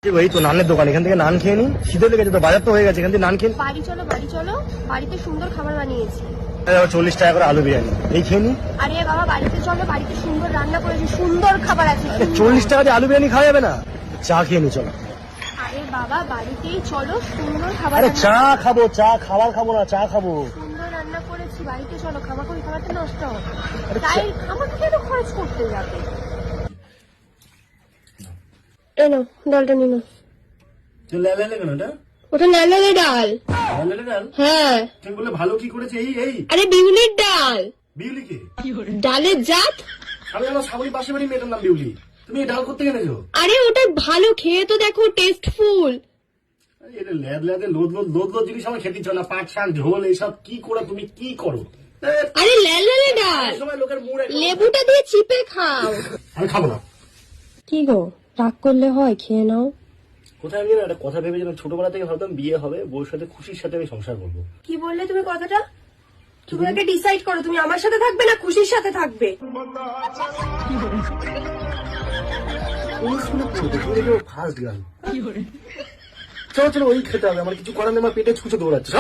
এই তো নানের দোকান, এখান থেকে নান খেয়ে নি। শীতে লেগেছে তো, বাজার তো হয়ে গেছে, এখান থেকে নান খেয়ে বাড়ি চলো বাড়ি চলো, বাড়িতে সুন্দর খাবার বানিয়েছি। 40 টাকা করে আলু বিরিয়ানি, এই খেয়ে নি। আরে বাবা বাড়িতে চলো, বাড়িতে সুন্দর রান্না করেছি, সুন্দর খাবার আছে। 40 টাকা দিয়ে আলু বিরিয়ানি খাওয়া যাবে না, চা খেয়ে নি চলো। আরে বাবা বাড়িতেই চলো, সুন্দর খাবার আরে রান্না- চা খাবো, চা খাবার খাবো না, চা খাবো। সুন্দর রান্না করেছি, বাড়িতে চলো। খামাখুরি খাবারটা নষ্ট হবে, আরে তাই খামাকে কেন খরচ করতে যাবে? এনো ডালটা নিনো। ওটা লাল ডাল। হ্যাঁ তুমি বলে ভালো কি করেছে? এই আরে বিউলির ডাল, বিউলি কে? ডালের জাত। আমি আমার সামনে পাশে বাড়ি মেয়েটার নাম বিউলি, তুমি এই ডাল করতে এনেছো? আরে ওটা ভালো, খেয়ে তো দেখো, টেস্টফুল। এটা ল্যাদ ল্যাদে লোদ লোদ লোদ লোদ জিনিস আমার খেতে ইচ্ছা না। পাট শাক ঝোল এইসব কি করে তুমি কি করো? আরে লাল ডাল, সময় লোকের মুড়ে লেবুটা দিয়ে চিপে খাও। আমি খাবো না। কি গো রাগ করলে হয়, খেয়ে নাও। কোথায় আমি একটা কথা ভেবেছিলাম, ছোটবেলা থেকে ভাবতাম বিয়ে হবে, বউর সাথে খুশির সাথে আমি সংসার করবো। কি বললে তুমি কথাটা? তুমি আগে ডিসাইড করো, তুমি আমার সাথে থাকবে না খুশির সাথে থাকবে। First girl. চলো চলো, ওই খেতে হবে, আমার কিছু করার নেই, আমার পেটে ছুঁচে দৌড়াচ্ছে।